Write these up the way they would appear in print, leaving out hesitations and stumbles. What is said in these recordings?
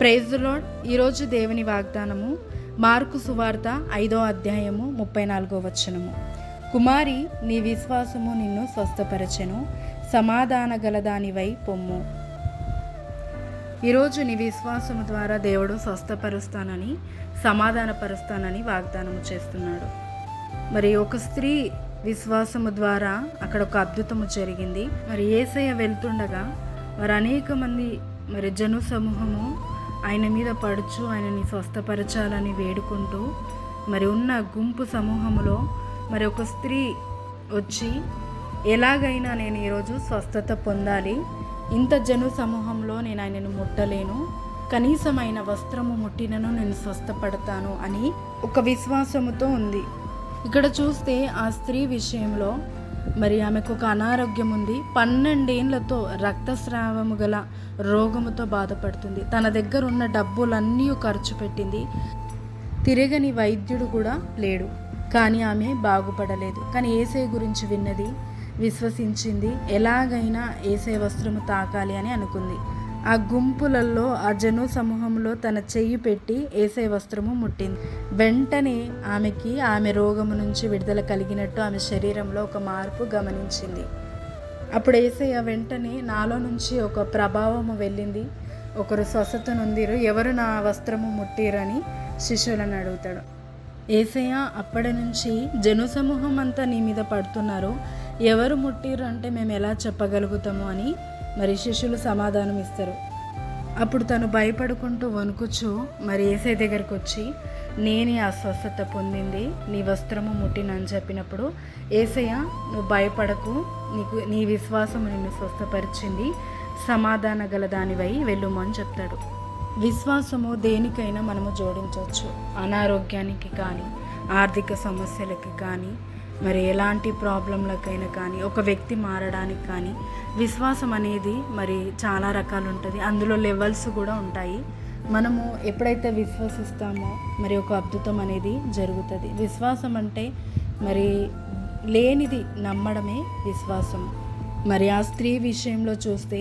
Praise the lord. ఈరోజు దేవుని వాగ్దానము మార్కు సువార్త 5వ అధ్యాయము 34వ వచనము. కుమారి, నీ విశ్వాసము నిన్ను స్వస్థపరచెను, సమాధాన గలదానివై పొమ్ము. ఈరోజు నీ విశ్వాసము ద్వారా దేవుడు స్వస్థపరుస్తానని, సమాధానపరుస్తానని వాగ్దానము చేస్తున్నాడు. మరి ఒక స్త్రీ విశ్వాసము ద్వారా అక్కడ ఒక అద్భుతము జరిగింది. మరి యేసయ్య వెళ్తుండగా మరి అనేక మంది జను సమూహము ఆయన మీద పడుచు ఆయనని స్వస్థపరచాలని వేడుకుంటూ ఉన్న గుంపు సమూహములో ఒక స్త్రీ వచ్చి, ఎలాగైనా నేను ఈరోజు స్వస్థత పొందాలి, ఇంత జను సమూహంలో నేను ఆయనను ముట్టలేను, కనీసం ఆయన వస్త్రము ముట్టినను నేను స్వస్థపడతాను అని ఒక విశ్వాసముతో ఉంది. ఇక్కడ చూస్తే ఆ స్త్రీ విషయంలో ఆమెకు ఒక అనారోగ్యం ఉంది. 12 ఏళ్లతో రక్తస్రావము గల రోగముతో బాధపడుతుంది. తన దగ్గర ఉన్న డబ్బులన్నీ ఖర్చు పెట్టింది. తిరగని వైద్యుడు కూడా లేడు. కానీ ఆమె బాగుపడలేదు. కానీ యేసయ్య గురించి విన్నది, విశ్వసించింది. ఎలాగైనా యేసయ్య వస్త్రము తాకాలి అని అనుకుంది. ఆ గుంపులలో, ఆ జను సమూహంలో తన చెయ్యి పెట్టి యేసయ్య వస్త్రము ముట్టింది. వెంటనే ఆమె రోగము నుంచి విడుదల కలిగినట్టు ఆమె శరీరంలో ఒక మార్పు గమనించింది. అప్పుడు యేసయ్య వెంటనే, నాలో నుంచి ఒక ప్రభావము వెళ్ళింది, ఒకరు స్వస్థత నొందిరు, ఎవరు నా వస్త్రము ముట్టిరని శిష్యులను అడుగుతాడు. యేసయ్య అప్పటి నుంచి జను సమూహం అంతా నీ మీద పడుతున్నారు, ఎవరు ముట్టిరు అంటే మేము ఎలా చెప్పగలుగుతాము అని శిష్యులు సమాధానం ఇస్తారు. అప్పుడు తను భయపడుకుంటూ వణుకుచు యేసయ్య దగ్గరికి వచ్చి, నేనే ఆ స్వస్థత పొందింది, నీ వస్త్రము ముట్టినని చెప్పినప్పుడు, యేసయ్య నువ్వు భయపడకు, నీ విశ్వాసము నిన్ను స్వస్థపరిచింది, సమాధాన గల దానివై వెళ్ళుము అని చెప్తాడు. విశ్వాసము దేనికైనా మనము జోడించవచ్చు. అనారోగ్యానికి కానీ, ఆర్థిక సమస్యలకి కానీ, ఎలాంటి ప్రాబ్లంలకైనా కానీ, ఒక వ్యక్తి మారడానికి కానీ విశ్వాసం అనేది చాలా రకాలు ఉంటుంది. అందులో లెవెల్స్ కూడా ఉంటాయి. మనము ఎప్పుడైతే విశ్వసిస్తామో ఒక అద్భుతం అనేది జరుగుతుంది. విశ్వాసం అంటే లేనిది నమ్మడమే విశ్వాసం. ఆ స్త్రీ విషయంలో చూస్తే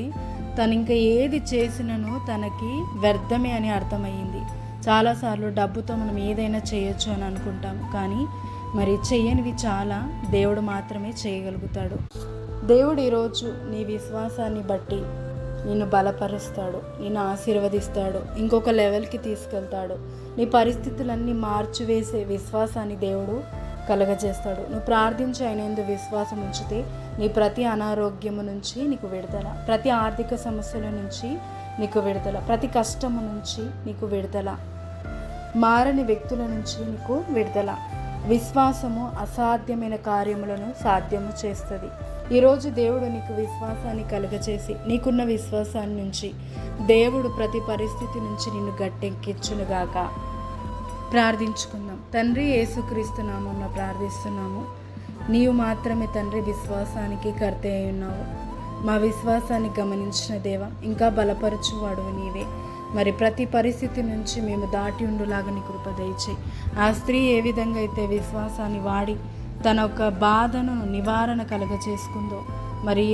తను ఇంకా ఏది చేసినను తనకి వ్యర్థమే అని అర్థమయ్యింది. చాలాసార్లు డబ్బుతో మనం ఏదైనా చేయొచ్చు అని అనుకుంటాం, కానీ చెయ్యనివి చాలా దేవుడు మాత్రమే చేయగలుగుతాడు. దేవుడు ఈరోజు నీ విశ్వాసాన్ని బట్టి నిన్ను బలపరుస్తాడు, నిన్ను ఆశీర్వదిస్తాడు, ఇంకొక లెవెల్కి తీసుకెళ్తాడు. నీ పరిస్థితులన్నీ మార్చివేసే విశ్వాసాన్ని దేవుడు కలగజేస్తాడు. నువ్వు ప్రార్థించి ఆయన యందు విశ్వాసం ఉంచితే నీ ప్రతి అనారోగ్యము నుంచి నీకు విడుదల, ప్రతి ఆర్థిక సమస్యల నుంచి నీకు విడుదల, ప్రతి కష్టము నుంచి నీకు విడుదల, మారని వ్యక్తుల నుంచి నీకు విడుదల. విశ్వాసము అసాధ్యమైన కార్యములను సాధ్యము చేస్తుంది. ఈరోజు దేవుడు నీకు విశ్వాసాన్ని కలుగచేసి, నీకున్న విశ్వాసాన్ని నుంచి దేవుడు ప్రతి పరిస్థితి నుంచి నిన్ను గట్టెక్కించునుగాక. ప్రార్థించుకుందాం. తండ్రి, యేసుక్రీస్తు నామమున ప్రార్థిస్తున్నాము. నీవు మాత్రమే తండ్రి విశ్వాసానికి కర్త అయి ఉన్నావు. మా విశ్వాసాన్ని గమనించిన దేవ, ఇంకా బలపరచువాడు నీవే. ప్రతి పరిస్థితి నుంచి మేము దాటి ఉండులాగా నీ కృప దయచేయి. ఆ స్త్రీ ఏ విధంగా అయితే విశ్వాసాన్ని వాడి తన ఒక బాధను నివారణ కలగచేసుకుందో,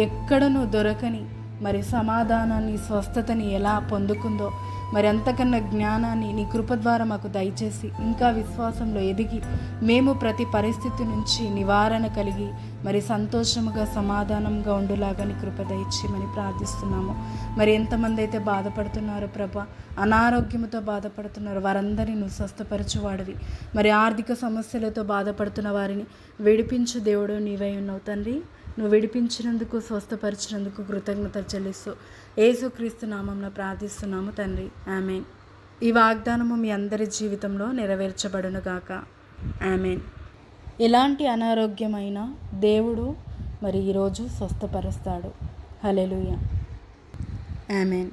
ఎక్కడనూ దొరకని సమాధానాన్ని, స్వస్థతని ఎలా పొందుకుందో, అంతకన్నా జ్ఞానాన్ని నీ కృప ద్వారా మాకు దయచేసి ఇంకా విశ్వాసంలో ఎదిగి మేము ప్రతి పరిస్థితి నుంచి నివారణ కలిగి సంతోషముగా, సమాధానంగా ఉండులాగా నీ కృప దయచేయమని ప్రార్థిస్తున్నాము. ఎంతమంది అయితే బాధపడుతున్నారో ప్రభా, అనారోగ్యంతో బాధపడుతున్నారు, వారందరినీ నువ్వు స్వస్థపరచువాడివి. ఆర్థిక సమస్యలతో బాధపడుతున్న వారిని విడిపించు దేవుడు నీవై ఉన్నావు తండ్రి. నువ్వు విడిపించినందుకు, స్వస్థపరిచినందుకు కృతజ్ఞతలు చెల్లిస్తూ యేసుక్రీస్తు నామమున ప్రార్థిస్తున్నాము తండ్రి. ఆమేన్. ఈ వాగ్దానము మీ అందరి జీవితంలో నెరవేర్చబడునుగాక. ఆమేన్. ఎలాంటి అనారోగ్యమైనా దేవుడు ఈరోజు స్వస్థపరుస్తాడు. హల్లెలూయా. ఆమేన్.